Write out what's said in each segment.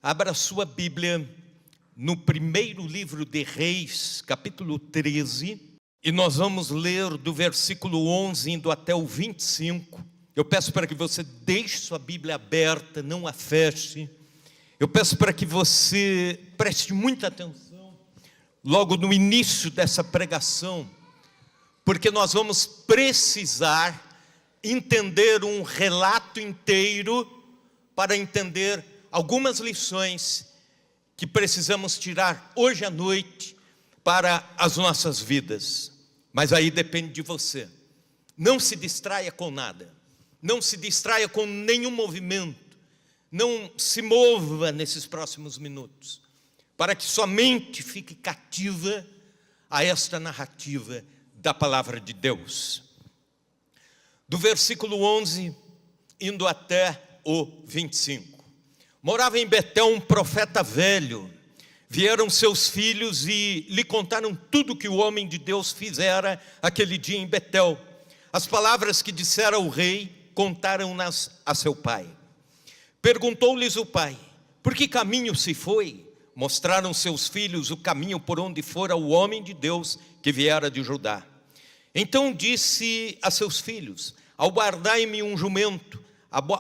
Abra sua Bíblia no primeiro livro de Reis, capítulo 13, e nós vamos ler do versículo 11 indo até o 25. Eu peço para que você deixe sua Bíblia aberta, não a feche. Eu peço para que você preste muita atenção logo no início dessa pregação, porque nós vamos precisar entender um relato inteiro para entender algumas lições que precisamos tirar hoje à noite para as nossas vidas. Mas aí depende de você. Não se distraia com nada. Não se distraia com nenhum movimento. Não se mova nesses próximos minutos, para que sua mente fique cativa a esta narrativa da palavra de Deus. Do versículo 11, indo até o 25. Morava em Betel um profeta velho. Vieram seus filhos e lhe contaram tudo que o homem de Deus fizera aquele dia em Betel. As palavras que dissera o rei, contaram-nas a seu pai. Perguntou-lhes o pai: por que caminho se foi? Mostraram seus filhos o caminho por onde fora o homem de Deus que viera de Judá. Então disse a seus filhos: albardai-me um jumento.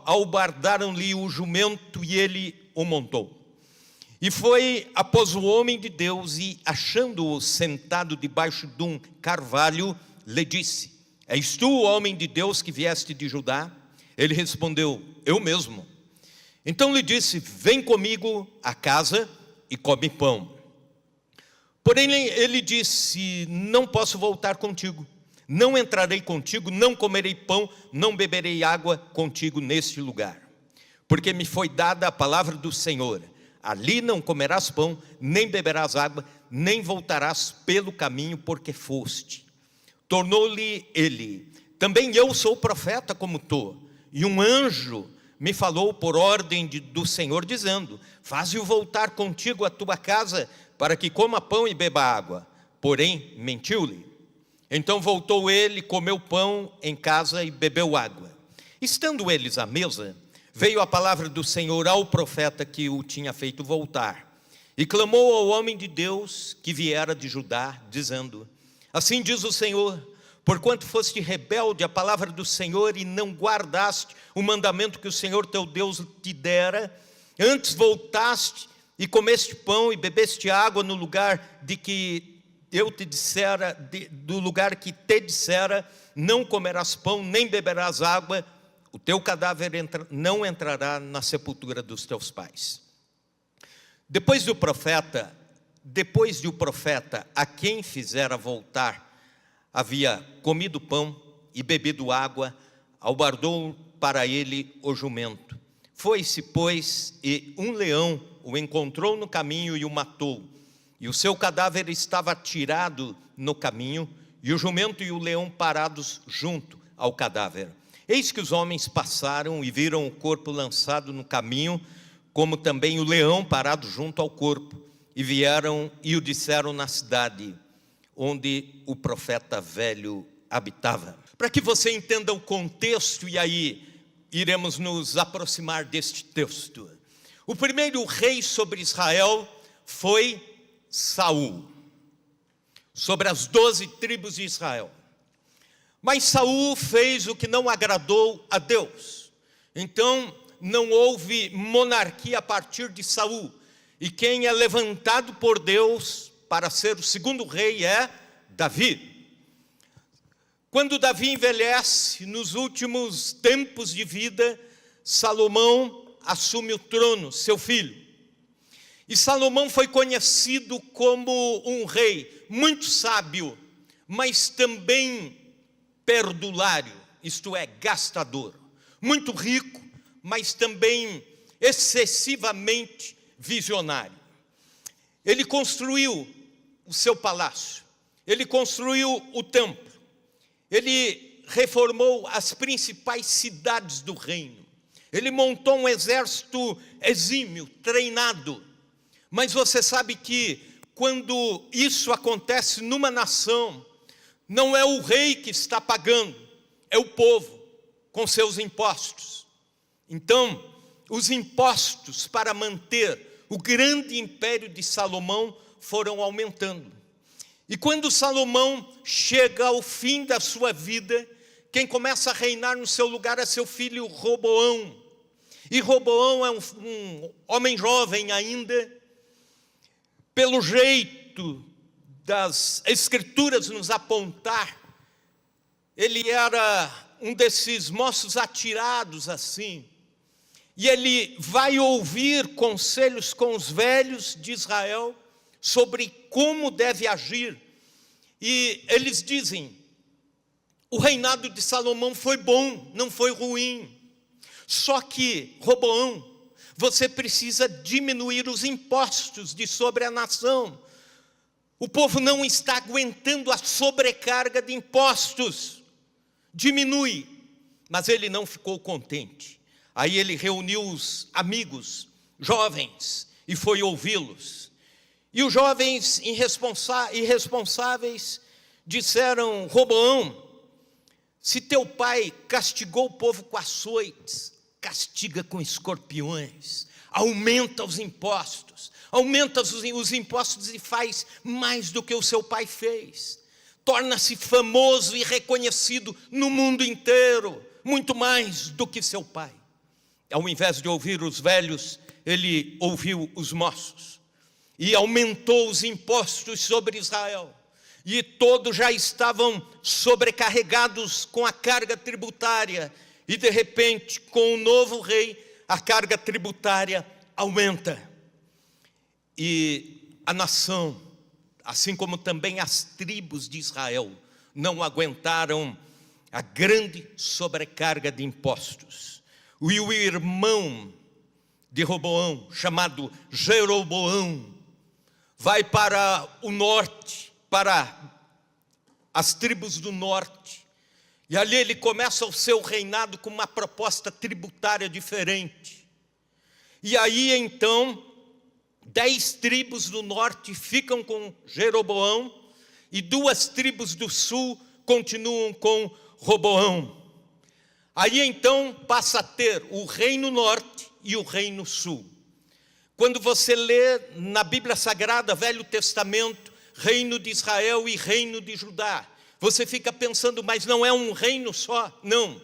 Albardaram-lhe o jumento e ele o montou. E foi após o homem de Deus e, achando-o sentado debaixo de um carvalho, lhe disse: és tu o homem de Deus que vieste de Judá? Ele respondeu: eu mesmo. Então lhe disse: vem comigo à casa e come pão. Porém ele disse: não posso voltar contigo. Não entrarei contigo, não comerei pão, não beberei água contigo neste lugar. Porque me foi dada a palavra do Senhor: ali não comerás pão, nem beberás água, nem voltarás pelo caminho porque foste. Tornou-lhe ele: também eu sou profeta como tu, e um anjo me falou por ordem do Senhor, dizendo: faze-o voltar contigo à tua casa, para que coma pão e beba água. Porém mentiu-lhe. Então voltou ele, comeu pão em casa e bebeu água. Estando eles à mesa, veio a palavra do Senhor ao profeta que o tinha feito voltar. E clamou ao homem de Deus que viera de Judá, dizendo: assim diz o Senhor, porquanto foste rebelde à palavra do Senhor e não guardaste o mandamento que o Senhor teu Deus te dera, antes voltaste e comeste pão e bebeste água no lugar de que eu te dissera, do lugar que te dissera, não comerás pão, nem beberás água, o teu cadáver não entrará na sepultura dos teus pais. Depois de o profeta a quem fizera voltar, havia comido pão e bebido água, albardou para ele o jumento. Foi-se, pois, e um leão o encontrou no caminho e o matou. E o seu cadáver estava atirado no caminho, e o jumento e o leão parados junto ao cadáver. Eis que os homens passaram e viram o corpo lançado no caminho, como também o leão parado junto ao corpo, e vieram e o disseram na cidade, onde o profeta velho habitava. Para que você entenda o contexto, e aí iremos nos aproximar deste texto. O primeiro rei sobre Israel foi Saul, sobre as 12 tribos de Israel. Mas Saul fez o que não agradou a Deus. Então não houve monarquia a partir de Saul. E quem é levantado por Deus para ser o segundo rei é Davi. Quando Davi envelhece, nos últimos tempos de vida, Salomão assume o trono, seu filho. E Salomão foi conhecido como um rei muito sábio, mas também perdulário, isto é, gastador. Muito rico, mas também excessivamente visionário. Ele construiu o seu palácio, ele construiu o templo, ele reformou as principais cidades do reino, ele montou um exército exímio, treinado. Mas você sabe que quando isso acontece numa nação, não é o rei que está pagando, é o povo com seus impostos. Então, os impostos para manter o grande império de Salomão foram aumentando. E quando Salomão chega ao fim da sua vida, quem começa a reinar no seu lugar é seu filho Roboão. E Roboão é um homem jovem ainda. Pelo jeito das escrituras nos apontar, ele era um desses moços atirados assim. E ele vai ouvir conselhos com os velhos de Israel sobre como deve agir. E eles dizem: o reinado de Salomão foi bom, não foi ruim. Só que, Roboão, você precisa diminuir os impostos de sobre a nação. O povo não está aguentando a sobrecarga de impostos. Diminui. Mas ele não ficou contente. Aí ele reuniu os amigos jovens e foi ouvi-los. E os jovens irresponsáveis disseram: Roboão, se teu pai castigou o povo com açoites, castiga com escorpiões, aumenta os impostos e faz mais do que o seu pai fez. Torna-se famoso e reconhecido no mundo inteiro, muito mais do que seu pai. Ao invés de ouvir os velhos, ele ouviu os moços e aumentou os impostos sobre Israel. E todos já estavam sobrecarregados com a carga tributária. E de repente, com o novo rei, a carga tributária aumenta. E a nação, assim como também as tribos de Israel, não aguentaram a grande sobrecarga de impostos. E o irmão de Roboão, chamado Jeroboão, vai para o norte, para as tribos do norte. E ali ele começa o seu reinado com uma proposta tributária diferente. E aí então, 10 tribos do norte ficam com Jeroboão e 2 tribos do sul continuam com Roboão. Aí então passa a ter o reino norte e o reino sul. Quando você lê na Bíblia Sagrada, Velho Testamento, reino de Israel e reino de Judá, você fica pensando, mas não é um reino só? Não.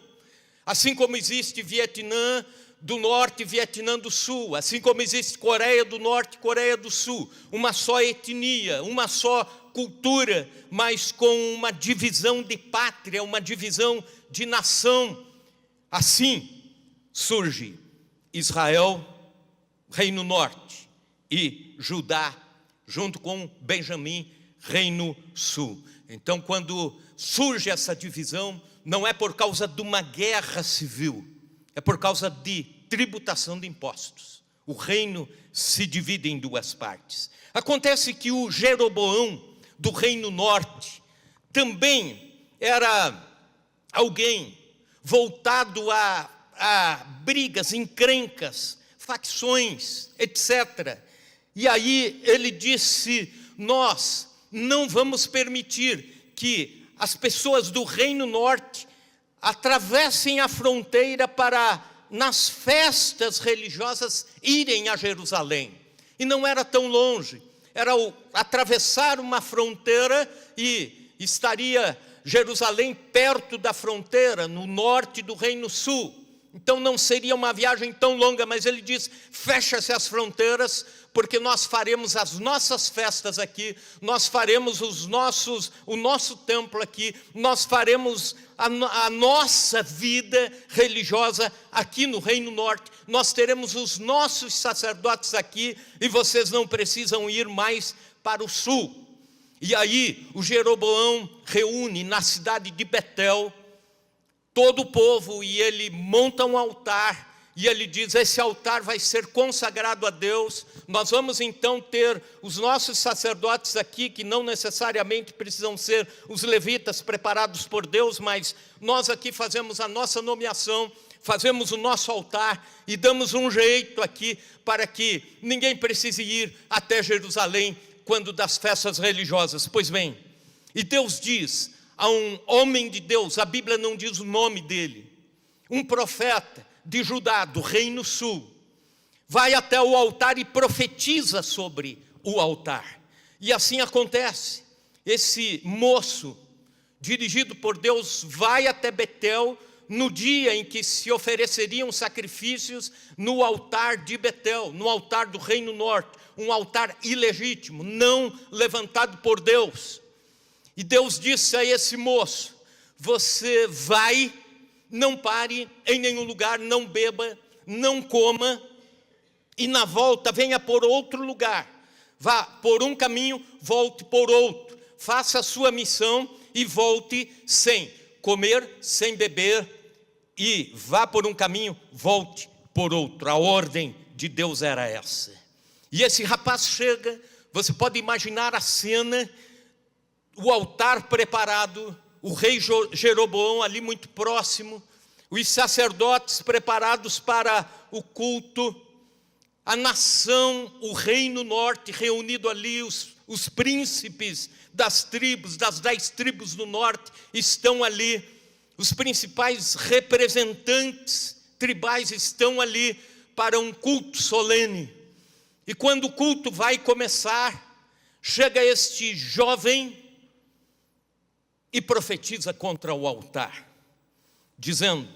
Assim como existe Vietnã do Norte e Vietnã do Sul, assim como existe Coreia do Norte e Coreia do Sul, uma só etnia, uma só cultura, mas com uma divisão de pátria, uma divisão de nação. Assim surge Israel, reino norte, e Judá, junto com Benjamim, reino sul. Então, quando surge essa divisão, não é por causa de uma guerra civil, é por causa de tributação de impostos. O reino se divide em 2 partes. Acontece que o Jeroboão do reino norte também era alguém voltado a brigas, encrencas, facções, etc. E aí ele disse: nós não vamos permitir que as pessoas do reino norte atravessem a fronteira para, nas festas religiosas, irem a Jerusalém. E não era tão longe, era atravessar uma fronteira e estaria Jerusalém perto da fronteira, no norte do reino sul. Então não seria uma viagem tão longa, mas ele diz: fecha-se as fronteiras, porque nós faremos as nossas festas aqui, nós faremos o nosso templo aqui, nós faremos a nossa vida religiosa aqui no Reino Norte, nós teremos os nossos sacerdotes aqui, e vocês não precisam ir mais para o sul. E aí o Jeroboão reúne na cidade de Betel todo o povo, e ele monta um altar, e ele diz: esse altar vai ser consagrado a Deus, nós vamos então ter os nossos sacerdotes aqui, que não necessariamente precisam ser os levitas preparados por Deus, mas nós aqui fazemos a nossa nomeação, fazemos o nosso altar, e damos um jeito aqui, para que ninguém precise ir até Jerusalém, quando das festas religiosas. Pois bem, e Deus diz a um homem de Deus, a Bíblia não diz o nome dele, um profeta de Judá, do reino sul: vai até o altar e profetiza sobre o altar. E assim acontece. Esse moço, dirigido por Deus, vai até Betel no dia em que se ofereceriam sacrifícios no altar de Betel, no altar do Reino Norte, um altar ilegítimo, não levantado por Deus. E Deus disse a esse moço: você vai, não pare em nenhum lugar, não beba, não coma, e na volta venha por outro lugar. Vá por um caminho, volte por outro. Faça a sua missão e volte sem comer, sem beber, e vá por um caminho, volte por outro. A ordem de Deus era essa. E esse rapaz chega, você pode imaginar a cena, o altar preparado, o rei Jeroboão ali muito próximo, os sacerdotes preparados para o culto, a nação, o reino norte reunido ali, os príncipes das 10 tribos do norte estão ali, os principais representantes tribais estão ali para um culto solene. E quando o culto vai começar, chega este jovem e profetiza contra o altar, dizendo,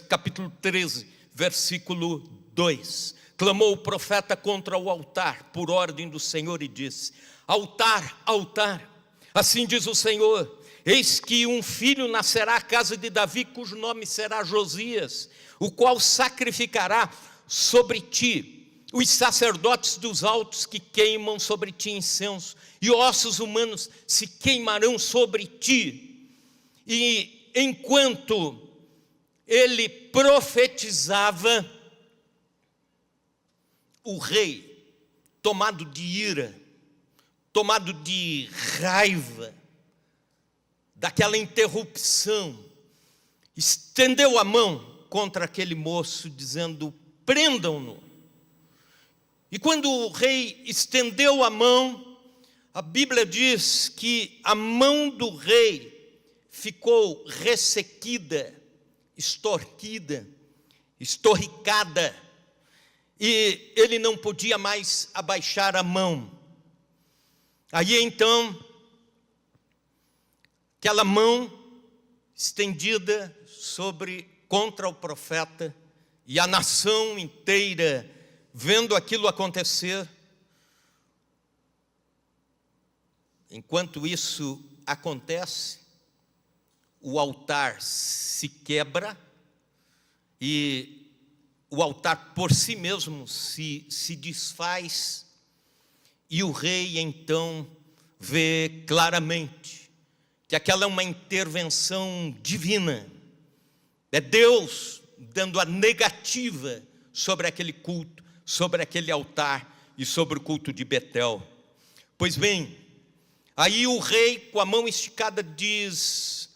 capítulo 13, versículo 2, clamou o profeta contra o altar, por ordem do Senhor, e disse: altar, altar, assim diz o Senhor, eis que um filho nascerá à casa de Davi, cujo nome será Josias, o qual sacrificará sobre ti os sacerdotes dos altos que queimam sobre ti incenso, e ossos humanos se queimarão sobre ti. E enquanto ele profetizava, o rei, tomado de ira, tomado de raiva, daquela interrupção, estendeu a mão contra aquele moço, dizendo: prendam-no. E quando o rei estendeu a mão, a Bíblia diz que a mão do rei ficou ressequida, extorquida, estorricada, e ele não podia mais abaixar a mão. Aí então, aquela mão estendida contra o profeta, e a nação inteira vendo aquilo acontecer. Enquanto isso acontece, o altar se quebra, e o altar por si mesmo se desfaz, e o rei então vê claramente que aquela é uma intervenção divina, é Deus dando a negativa sobre aquele culto, sobre aquele altar e sobre o culto de Betel. Pois bem, aí o rei com a mão esticada diz: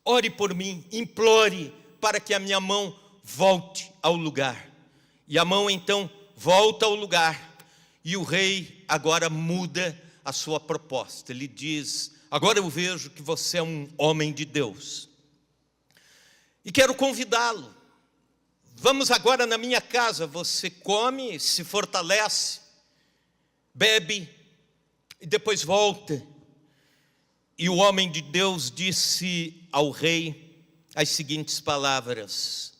ore por mim, implore para que a minha mão volte ao lugar. E a mão então volta ao lugar, e o rei agora muda a sua proposta. Ele diz: agora eu vejo que você é um homem de Deus, e quero convidá-lo. Vamos agora na minha casa, você come, se fortalece, bebe, e depois volta. E o homem de Deus disse ao rei as seguintes palavras.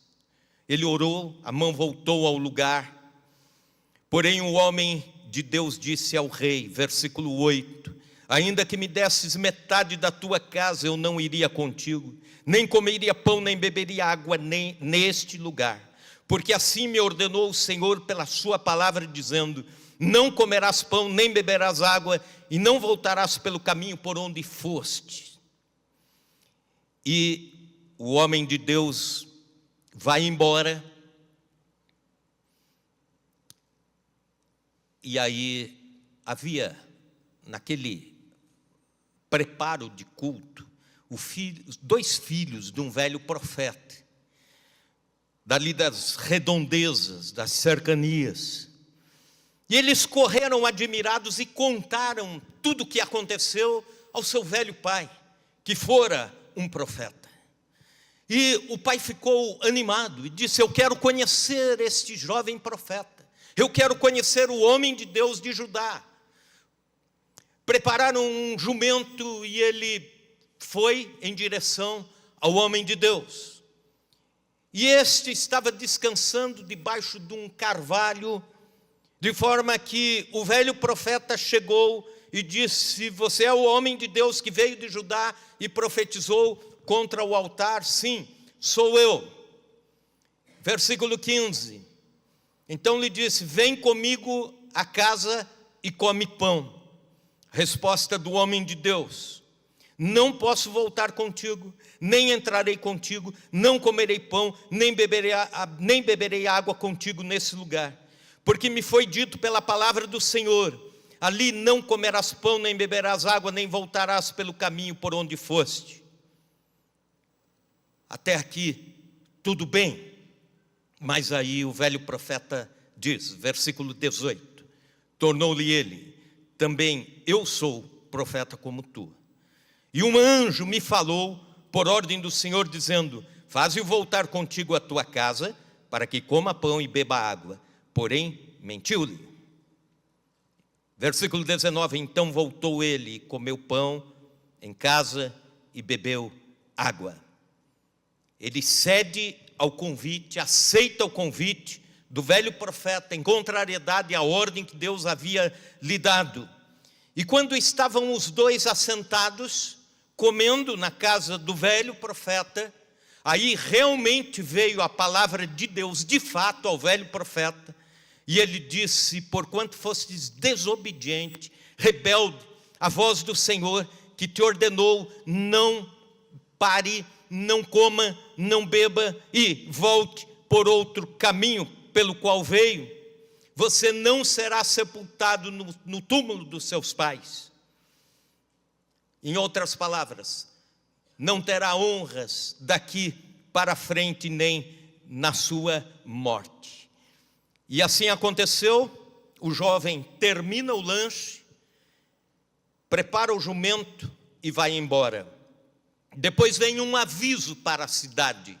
Ele orou, a mão voltou ao lugar. Porém o homem de Deus disse ao rei, versículo 8, ainda que me desses metade da tua casa, eu não iria contigo, nem comeria pão, nem beberia água, nem neste lugar. Porque assim me ordenou o Senhor pela sua palavra, dizendo: não comerás pão, nem beberás água, e não voltarás pelo caminho por onde foste. E o homem de Deus vai embora, e aí havia, naquele preparo de culto, os 2 filhos de um velho profeta, dali das redondezas, das cercanias. E eles correram admirados e contaram tudo o que aconteceu ao seu velho pai, que fora um profeta. E o pai ficou animado e disse: eu quero conhecer este jovem profeta, Eu quero conhecer o homem de Deus de Judá. Prepararam um jumento e ele foi em direção ao homem de Deus. E este estava descansando debaixo de um carvalho, de forma que o velho profeta chegou e disse: você é o homem de Deus que veio de Judá e profetizou contra o altar? Sim, sou eu. Versículo 15. Então lhe disse: vem comigo à casa e come pão. Resposta do homem de Deus: não posso voltar contigo, nem entrarei contigo, não comerei pão, nem beberei água contigo nesse lugar. Porque me foi dito pela palavra do Senhor: ali não comerás pão, nem beberás água, nem voltarás pelo caminho por onde foste. Até aqui, tudo bem. Mas aí o velho profeta diz, versículo 18: tornou-lhe ele: também eu sou profeta como tu. E um anjo me falou por ordem do Senhor, dizendo: faze-o voltar contigo à tua casa, para que coma pão e beba água. Porém, mentiu-lhe. Versículo 19: então voltou ele e comeu pão em casa e bebeu água. Ele cede ao convite, aceita o convite do velho profeta, em contrariedade à ordem que Deus havia lhe dado. E quando estavam os dois assentados, comendo na casa do velho profeta, aí realmente veio a palavra de Deus, de fato, ao velho profeta. E ele disse: porquanto fostes desobediente, rebelde, à voz do Senhor, que te ordenou, não pare, não coma, não beba, e volte por outro caminho pelo qual veio, você não será sepultado no túmulo dos seus pais. Em outras palavras, não terá honras daqui para frente, nem na sua morte. E assim aconteceu. O jovem termina o lanche, prepara o jumento e vai embora. Depois vem um aviso para a cidade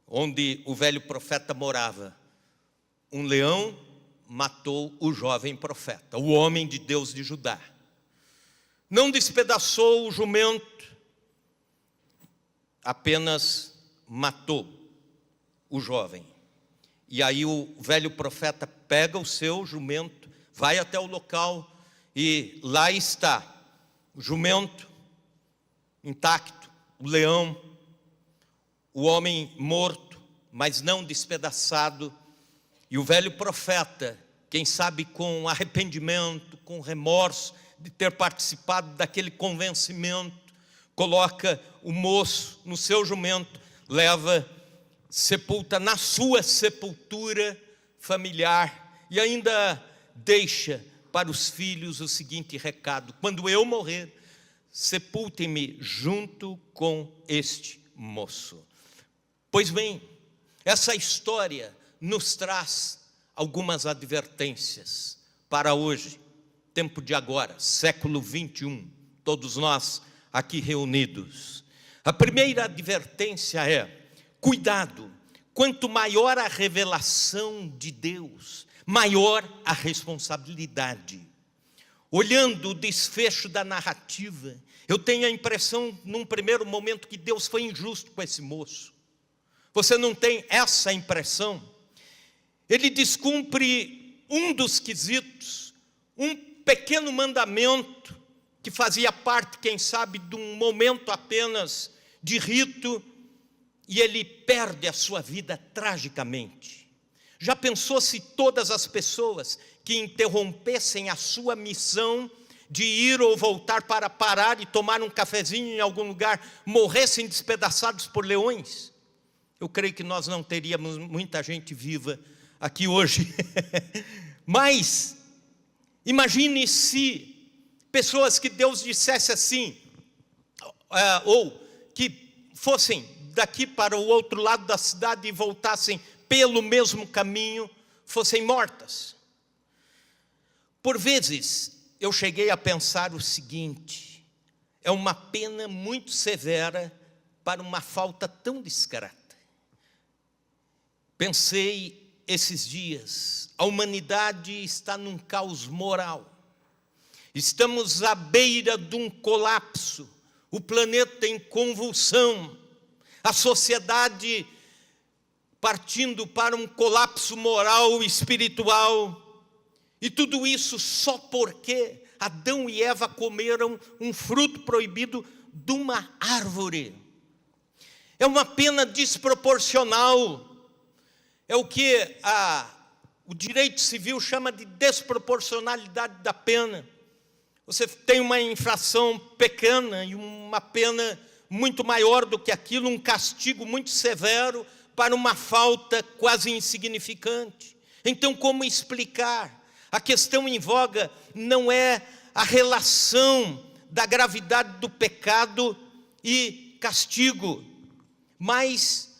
onde o velho profeta morava: um leão matou o jovem profeta, o homem de Deus de Judá. Não despedaçou o jumento, apenas matou o jovem. E aí o velho profeta pega o seu jumento, vai até o local e lá está o jumento intacto, o leão, o homem morto, mas não despedaçado. E o velho profeta, quem sabe com arrependimento, com remorso de ter participado daquele convencimento, coloca o moço no seu jumento, leva, sepulta na sua sepultura familiar e ainda deixa para os filhos o seguinte recado: quando eu morrer, sepultem-me junto com este moço. Pois bem, essa história nos traz algumas advertências para hoje, tempo de agora, século 21, todos nós aqui reunidos. A primeira advertência é: cuidado, quanto maior a revelação de Deus, maior a responsabilidade. Olhando o desfecho da narrativa, eu tenho a impressão, num primeiro momento, que Deus foi injusto com esse moço. Você não tem essa impressão? Ele descumpre um dos quesitos, um pequeno mandamento que fazia parte, quem sabe, de um momento apenas de rito, e ele perde a sua vida tragicamente. Já pensou se todas as pessoas que interrompessem a sua missão de ir ou voltar para parar e tomar um cafezinho em algum lugar, morressem despedaçados por leões? Eu creio que nós não teríamos muita gente viva aqui hoje. Mas imagine se pessoas que Deus dissesse assim, ou que fossem daqui para o outro lado da cidade e voltassem pelo mesmo caminho, fossem mortas. Por vezes eu cheguei a pensar o seguinte: é uma pena muito severa para uma falta tão discreta. Pensei esses dias, a humanidade está num caos moral. Estamos à beira de um colapso. O planeta em convulsão. A sociedade partindo para um colapso moral e espiritual. E tudo isso só porque Adão e Eva comeram um fruto proibido de uma árvore. É uma pena desproporcional. É o que o direito civil chama de desproporcionalidade da pena. Você tem uma infração pequena e uma pena muito maior do que aquilo, um castigo muito severo para uma falta quase insignificante. Então, como explicar? A questão em voga não é a relação da gravidade do pecado e castigo, mas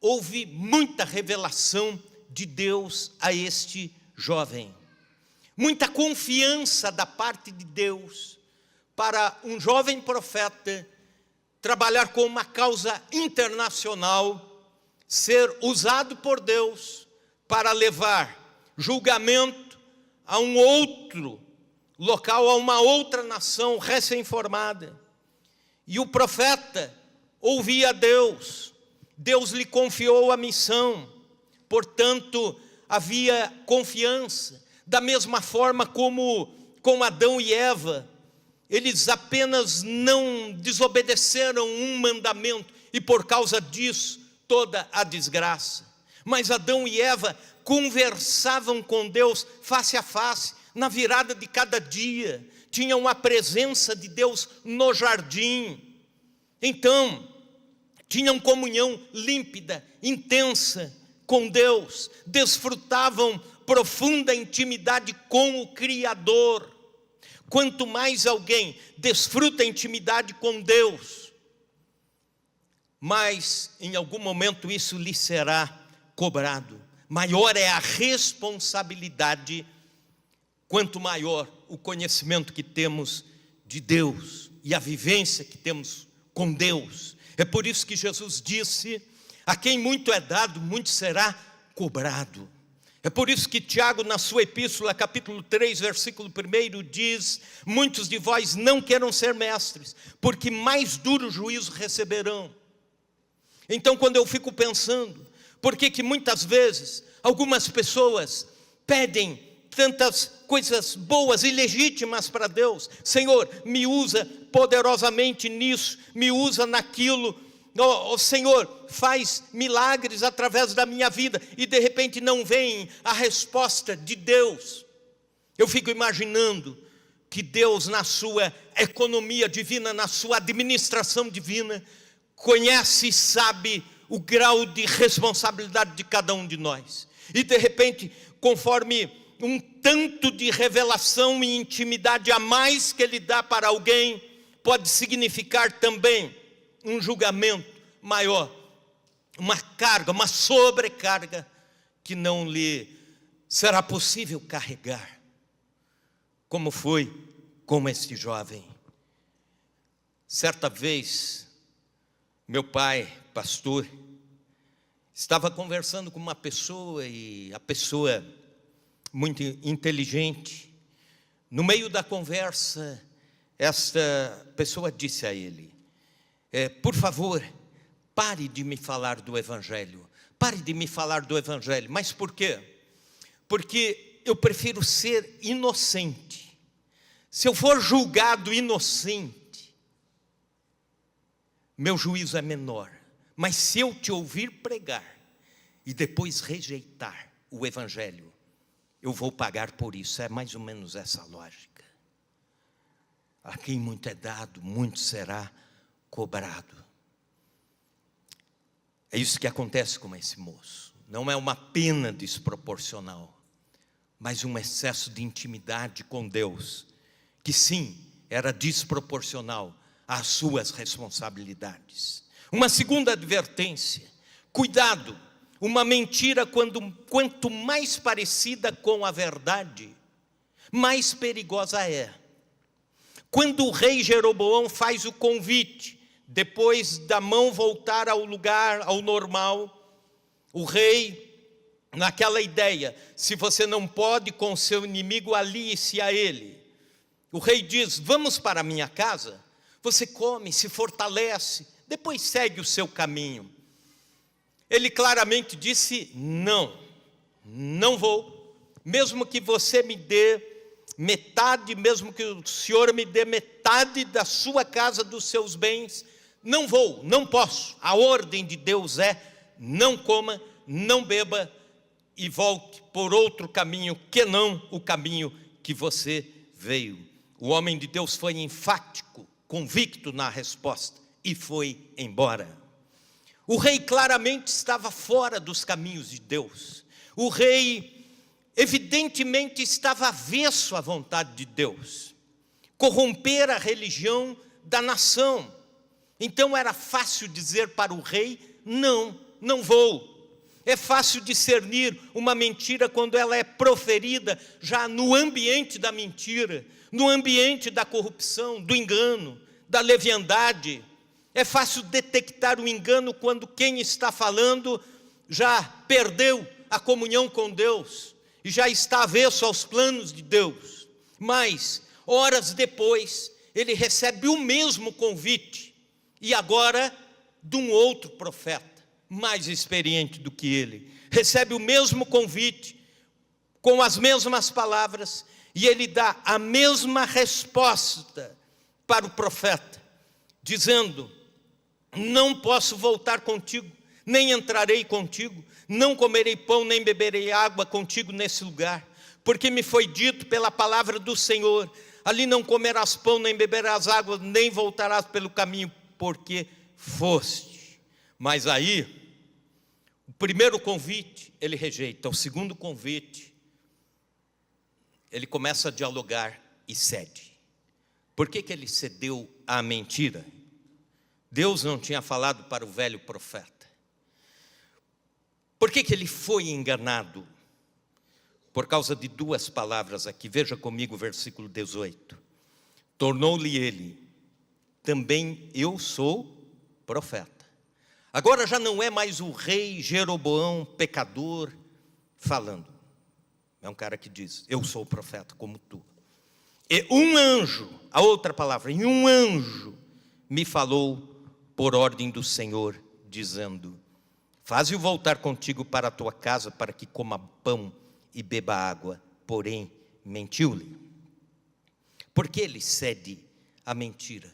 houve muita revelação de Deus a este jovem. Muita confiança da parte de Deus para um jovem profeta trabalhar com uma causa internacional, ser usado por Deus para levar julgamento a um outro local, a uma outra nação recém-formada. E o profeta ouvia a Deus, Deus lhe confiou a missão, portanto havia confiança. Da mesma forma como com Adão e Eva, eles apenas não desobedeceram um mandamento e por causa disso toda a desgraça. Mas Adão e Eva conversavam com Deus face a face, na virada de cada dia, tinham a presença de Deus no jardim. Então, tinham comunhão límpida, intensa com Deus, desfrutavam profunda intimidade com o Criador. Quanto mais alguém desfruta intimidade com Deus, mais em algum momento isso lhe será cobrado. Maior é a responsabilidade, quanto maior o conhecimento que temos de Deus e a vivência que temos com Deus. É por isso que Jesus disse: a quem muito é dado, muito será cobrado. É por isso que Tiago, na sua epístola, capítulo 3, versículo 1, diz: muitos de vós não queiram ser mestres, porque mais duro juízo receberão. Então, quando eu fico pensando, por que muitas vezes algumas pessoas pedem tantas coisas boas e legítimas para Deus? Senhor, me usa poderosamente nisso, me usa naquilo. Oh, Senhor, faz milagres através da minha vida, e de repente não vem a resposta de Deus. Eu fico imaginando que Deus, na sua economia divina, na sua administração divina, conhece e sabe o grau de responsabilidade de cada um de nós. E de repente, conforme um tanto de revelação e intimidade a mais que Ele dá para alguém, pode significar também um julgamento maior, uma carga, uma sobrecarga que não lhe será possível carregar, como foi com este jovem. Certa vez, meu pai, pastor, estava conversando com uma pessoa, e a pessoa muito inteligente. No meio da conversa, esta pessoa disse a ele: por favor, pare de me falar do Evangelho. Pare de me falar do Evangelho. Mas por quê? Porque eu prefiro ser inocente. Se eu for julgado inocente, meu juízo é menor. Mas se eu te ouvir pregar e depois rejeitar o Evangelho, eu vou pagar por isso. É mais ou menos essa lógica. A quem muito é dado, muito será cobrado. É isso que acontece com esse moço. Não é uma pena desproporcional, mas um excesso de intimidade com Deus, que sim, era desproporcional às suas responsabilidades. Uma segunda advertência: cuidado, uma mentira quanto mais parecida com a verdade, mais perigosa é. Quando o rei Jeroboão faz o convite, depois da mão voltar ao lugar, ao normal, O rei, naquela ideia, se você não pode com seu inimigo, alie-se a ele. O rei diz: vamos para a minha casa, você come, se fortalece, depois segue o seu caminho. Ele claramente disse: não, não vou, mesmo que você me dê metade, mesmo que o Senhor me dê metade da sua casa, dos seus bens, não vou, não posso. A ordem de Deus é: não coma, não beba e volte por outro caminho que não o caminho que você veio. O homem de Deus foi enfático, convicto na resposta e foi embora. O rei claramente estava fora dos caminhos de Deus. O rei evidentemente estava avesso à vontade de Deus, corromper a religião da nação. Então era fácil dizer para o rei: não, não vou. É fácil discernir uma mentira quando ela é proferida já no ambiente da mentira, no ambiente da corrupção, do engano, da leviandade. É fácil detectar o engano quando quem está falando já perdeu a comunhão com Deus e já está avesso aos planos de Deus. Mas, horas depois, ele recebe o mesmo convite, e agora de um outro profeta, mais experiente do que ele. Recebe o mesmo convite, com as mesmas palavras, e ele dá a mesma resposta para o profeta, dizendo: não posso voltar contigo, nem entrarei contigo, não comerei pão, nem beberei água contigo nesse lugar, porque me foi dito pela palavra do Senhor: ali não comerás pão, nem beberás água, nem voltarás pelo caminho porque foste. Mas aí, o primeiro convite ele rejeita, o segundo convite ele começa a dialogar e cede. Por que ele cedeu à mentira? Deus não tinha falado para o velho profeta. Por que ele foi enganado? Por causa de duas palavras aqui. Veja comigo o versículo 18. Tornou-lhe ele: também eu sou profeta. Agora já não é mais o rei Jeroboão, pecador, falando. É um cara que diz: eu sou profeta como tu. E um anjo, a outra palavra, e um anjo me falou por ordem do Senhor, dizendo: faze-o voltar contigo para a tua casa, para que coma pão e beba água. Porém, mentiu-lhe. Por que ele cede à mentira?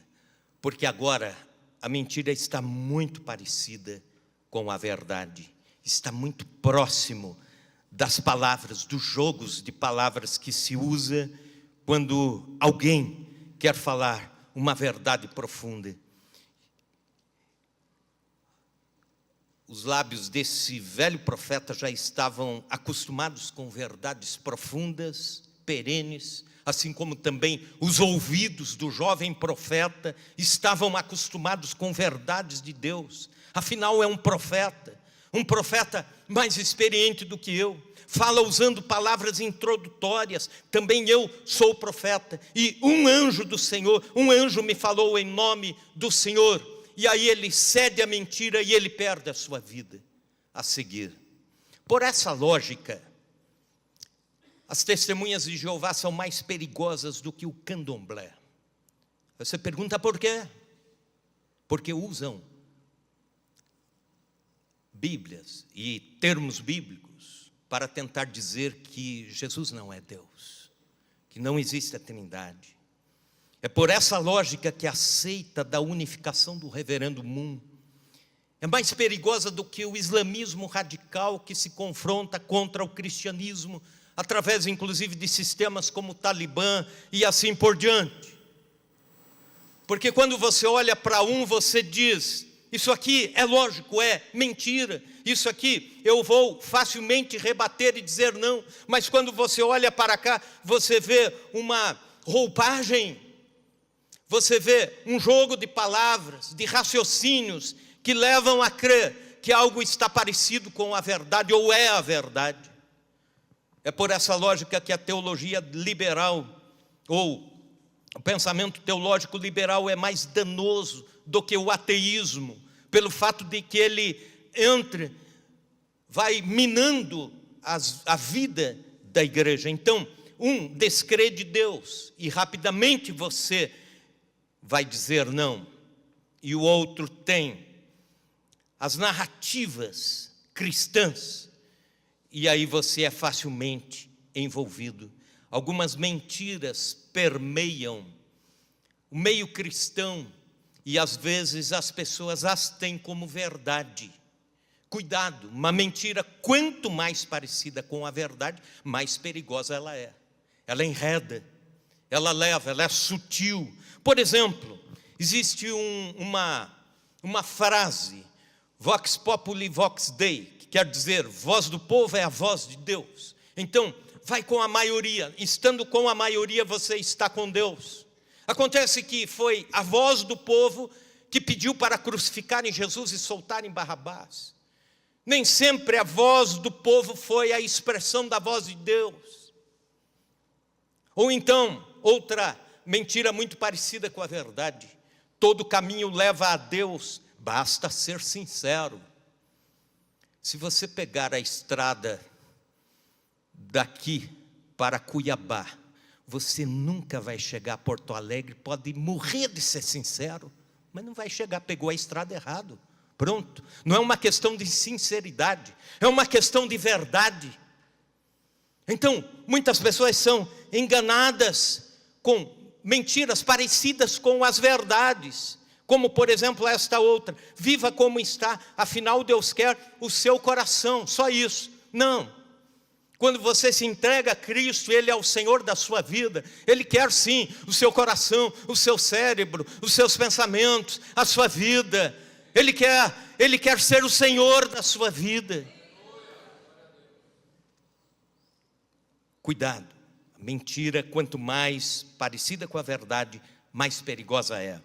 Porque agora a mentira está muito parecida com a verdade. Está muito próximo das palavras, dos jogos de palavras que se usa quando alguém quer falar uma verdade profunda. Os lábios desse velho profeta já estavam acostumados com verdades profundas, perenes, assim como também os ouvidos do jovem profeta estavam acostumados com verdades de Deus. Afinal, é um profeta mais experiente do que eu, fala usando palavras introdutórias. Também eu sou profeta, e um anjo do Senhor, um anjo me falou em nome do Senhor. E aí ele cede à mentira e ele perde a sua vida a seguir. Por essa lógica, as testemunhas de Jeová são mais perigosas do que o candomblé. Você pergunta por quê? Porque usam Bíblias e termos bíblicos para tentar dizer que Jesus não é Deus, que não existe a Trindade. É por essa lógica que a seita da unificação do reverendo Moon é mais perigosa do que o islamismo radical que se confronta contra o cristianismo, através inclusive de sistemas como o Talibã e assim por diante. Porque quando você olha para um, você diz: isso aqui é lógico, é mentira. Isso aqui eu vou facilmente rebater e dizer não. Mas quando você olha para cá, você vê uma roupagem. Você vê um jogo de palavras, de raciocínios, que levam a crer que algo está parecido com a verdade, ou é a verdade. É por essa lógica que a teologia liberal, ou o pensamento teológico liberal, é mais danoso do que o ateísmo, pelo fato de que ele entre vai minando a vida da igreja. Então, descrê de Deus, e rapidamente você vai dizer não. E o outro tem as narrativas cristãs, e aí você é facilmente envolvido. Algumas mentiras permeiam o meio cristão, e às vezes as pessoas as têm como verdade. Cuidado, uma mentira quanto mais parecida com a verdade, mais perigosa ela é. Ela enreda, ela leva, ela é sutil. Por exemplo, existe uma frase, vox populi vox Dei, que quer dizer, voz do povo é a voz de Deus. Então, vai com a maioria, estando com a maioria você está com Deus. Acontece que foi a voz do povo que pediu para crucificarem Jesus e soltarem Barrabás. Nem sempre a voz do povo foi a expressão da voz de Deus. Ou então, outra mentira muito parecida com a verdade: todo caminho leva a Deus, basta ser sincero. Se você pegar a estrada daqui para Cuiabá, você nunca vai chegar a Porto Alegre, pode morrer de ser sincero, mas não vai chegar, pegou a estrada errado. Pronto, não é uma questão de sinceridade, é uma questão de verdade. Então, muitas pessoas são enganadas com mentiras parecidas com as verdades, como por exemplo esta outra: viva como está, afinal Deus quer o seu coração, só isso. Não, quando você se entrega a Cristo, Ele é o Senhor da sua vida, Ele quer sim o seu coração, o seu cérebro, os seus pensamentos, a sua vida. Ele quer ser o Senhor da sua vida. Cuidado, a mentira, quanto mais parecida com a verdade, mais perigosa é.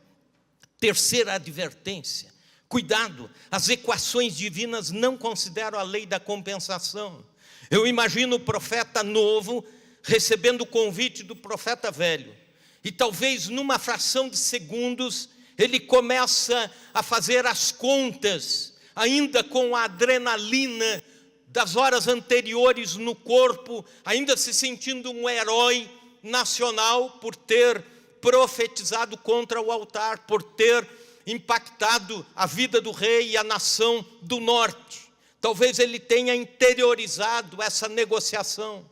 Terceira advertência: cuidado, as equações divinas não consideram a lei da compensação. Eu imagino o profeta novo recebendo o convite do profeta velho, e talvez numa fração de segundos ele começa a fazer as contas, ainda com a adrenalina das horas anteriores no corpo, ainda se sentindo um herói nacional por ter profetizado contra o altar, por ter impactado a vida do rei e a nação do norte. Talvez ele tenha interiorizado essa negociação.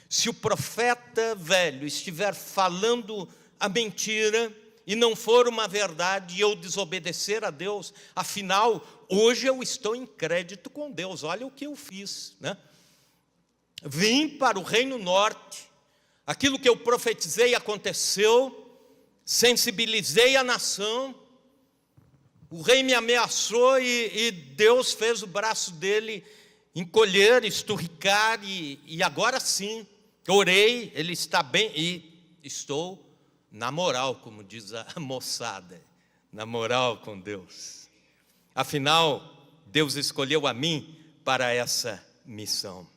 Se o profeta velho estiver falando a mentira e não for uma verdade, e eu desobedecer a Deus, afinal, hoje eu estou em crédito com Deus, olha o que eu fiz, né? Vim para o reino norte, aquilo que eu profetizei aconteceu, sensibilizei a nação, o rei me ameaçou e Deus fez o braço dele encolher, esturricar, e agora sim, orei, ele está bem, e estou na moral, como diz a moçada, na moral com Deus. Afinal, Deus escolheu a mim para essa missão.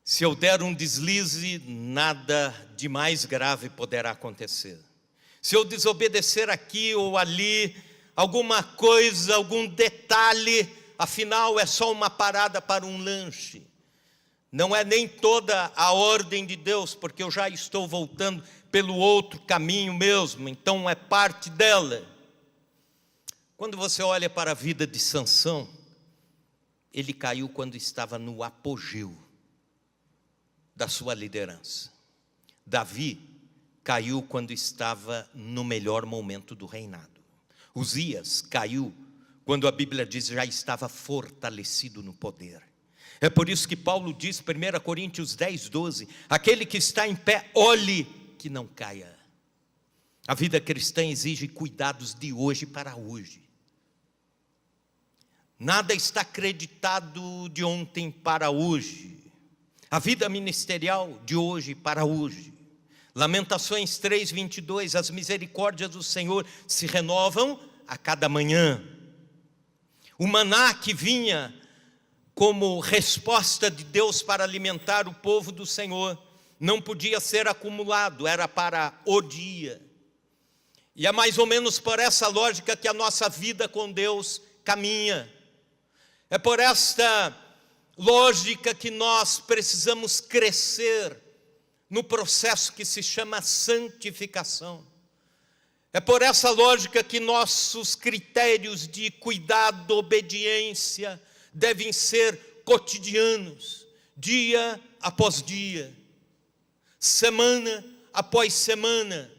Se eu der um deslize, nada de mais grave poderá acontecer. Se eu desobedecer aqui ou ali, alguma coisa, algum detalhe, afinal é só uma parada para um lanche. Não é nem toda a ordem de Deus, porque eu já estou voltando pelo outro caminho mesmo, então é parte dela. Quando você olha para a vida de Sansão, ele caiu quando estava no apogeu da sua liderança. Davi caiu quando estava no melhor momento do reinado. Uzias caiu quando a Bíblia diz já estava fortalecido no poder. É por isso que Paulo diz, 1 Coríntios 10, 12, aquele que está em pé, olhe que não caia. A vida cristã exige cuidados de hoje para hoje. Nada está acreditado de ontem para hoje. A vida ministerial de hoje para hoje. Lamentações 3, 22, as misericórdias do Senhor se renovam a cada manhã. O maná que vinha como resposta de Deus para alimentar o povo do Senhor, não podia ser acumulado, era para o dia. E é mais ou menos por essa lógica que a nossa vida com Deus caminha. É por esta lógica que nós precisamos crescer no processo que se chama santificação. É por essa lógica que nossos critérios de cuidado, obediência, devem ser cotidianos, dia após dia, semana após semana.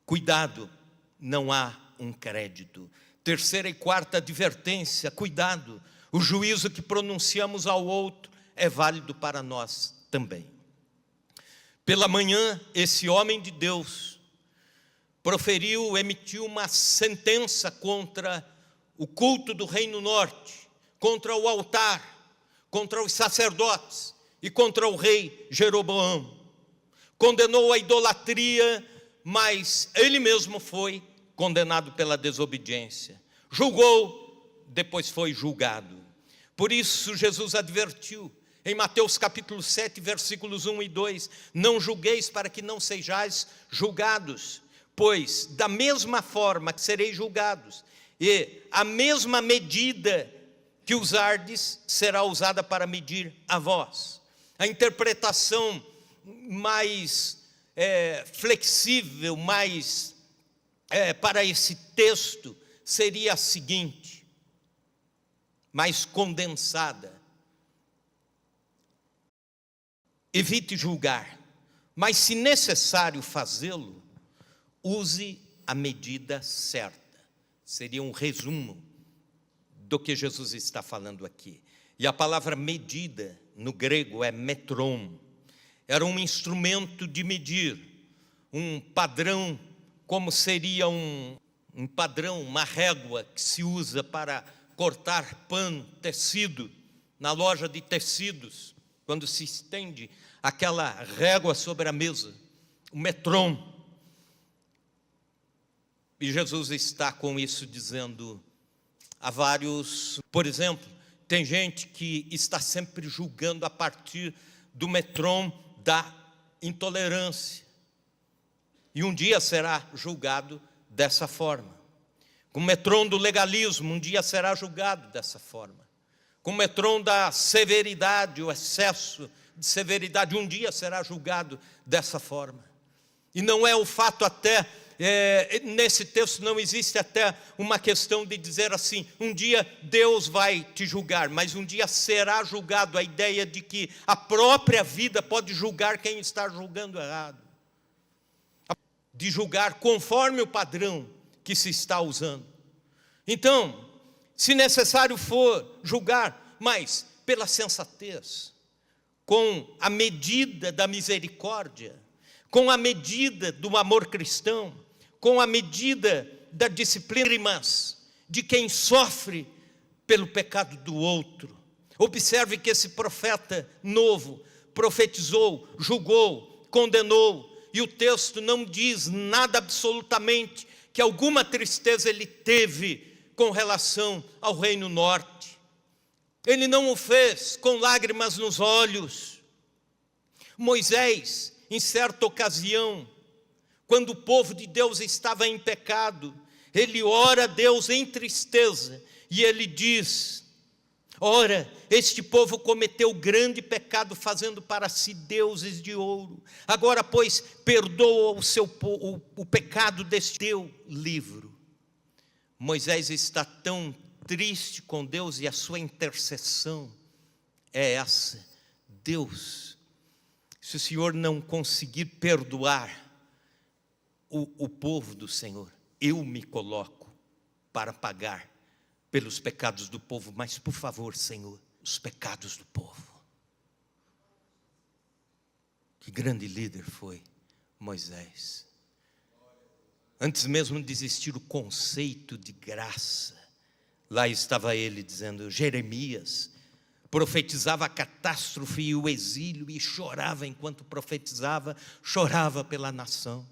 Cuidado, não há um crédito. Terceira e quarta advertência, cuidado, o juízo que pronunciamos ao outro é válido para nós também. Pela manhã, esse homem de Deus emitiu uma sentença contra o culto do Reino Norte, contra o altar, contra os sacerdotes e contra o rei Jeroboão. Condenou a idolatria, mas ele mesmo foi condenado pela desobediência. Julgou, depois foi julgado. Por isso Jesus advertiu, em Mateus capítulo 7, versículos 1 e 2, não julgueis para que não sejais julgados, pois da mesma forma que sereis julgados, e a mesma medida que usardes será usada para medir a vós. A interpretação mais flexível, mais para esse texto, seria a seguinte, mais condensada: evite julgar, mas se necessário fazê-lo, use a medida certa. Seria um resumo do que Jesus está falando aqui. E a palavra medida no grego é metron. Era um instrumento de medir, um padrão, como seria um padrão, uma régua que se usa para cortar pano, tecido, na loja de tecidos, quando se estende aquela régua sobre a mesa, o metron. E Jesus está com isso dizendo a vários, por exemplo, tem gente que está sempre julgando a partir do metron da intolerância. E um dia será julgado dessa forma. Com o metron do legalismo, um dia será julgado dessa forma. Com o metron da severidade, o excesso de severidade, um dia será julgado dessa forma. E não é o fato até, nesse texto não existe até uma questão de dizer assim, um dia Deus vai te julgar, mas um dia será julgado, a ideia de que a própria vida pode julgar quem está julgando errado. De julgar conforme o padrão que se está usando. Então, se necessário for julgar, mas pela sensatez, com a medida da misericórdia, com a medida do amor cristão, com a medida da disciplina de quem sofre pelo pecado do outro. Observe que esse profeta novo profetizou, julgou, condenou, e o texto não diz nada absolutamente que alguma tristeza ele teve com relação ao Reino Norte. Ele não o fez com lágrimas nos olhos. Moisés, em certa ocasião, quando o povo de Deus estava em pecado, ele ora a Deus em tristeza, e ele diz, ora, este povo cometeu grande pecado, fazendo para si deuses de ouro. Agora, pois, perdoa o pecado deste teu livro. Moisés está tão triste com Deus, e a sua intercessão é essa: Deus, se o Senhor não conseguir perdoar o povo do Senhor, eu me coloco para pagar pelos pecados do povo, mas por favor, Senhor, os pecados do povo. Que grande líder foi Moisés. Antes mesmo de existir o conceito de graça, lá estava ele dizendo, Jeremias profetizava a catástrofe e o exílio, e chorava enquanto profetizava, chorava pela nação.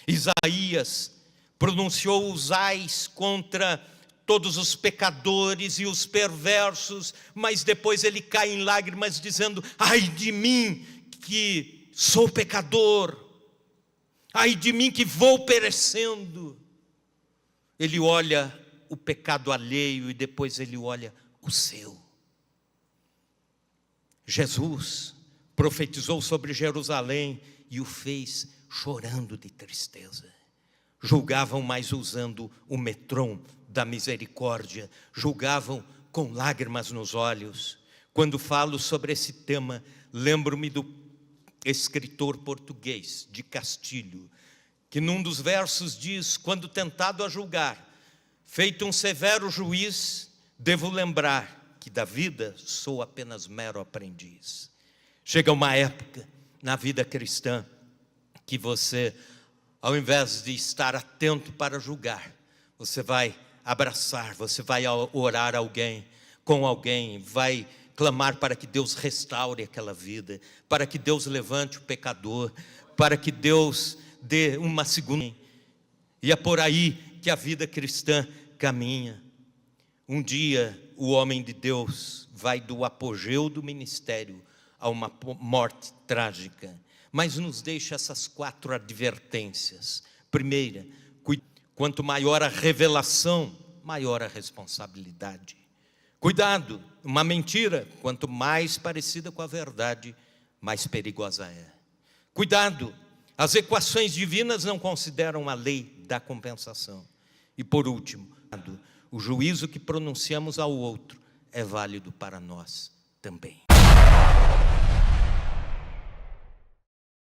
Isaías pronunciou os ais contra todos os pecadores e os perversos, mas depois ele cai em lágrimas dizendo, ai de mim que sou pecador, ai de mim que vou perecendo. Ele olha o pecado alheio e depois ele olha o seu. Jesus profetizou sobre Jerusalém e o fez chorando de tristeza. Julgavam, mas usando o metrom da misericórdia, julgavam com lágrimas nos olhos. Quando falo sobre esse tema, lembro-me do escritor português de Castilho, que num dos versos diz: quando tentado a julgar, feito um severo juiz, devo lembrar que da vida sou apenas mero aprendiz. Chega uma época na vida cristã que você, ao invés de estar atento para julgar, você vai abraçar, você vai orar com alguém, vai clamar para que Deus restaure aquela vida, para que Deus levante o pecador, para que Deus dê uma segunda. E é por aí que a vida cristã caminha. Um dia o homem de Deus vai do apogeu do ministério a uma morte trágica, mas nos deixa essas 4 advertências. Primeira, quanto maior a revelação, maior a responsabilidade. Cuidado, uma mentira, quanto mais parecida com a verdade, mais perigosa é. Cuidado, as equações divinas não consideram a lei da compensação. E por último, o juízo que pronunciamos ao outro é válido para nós também.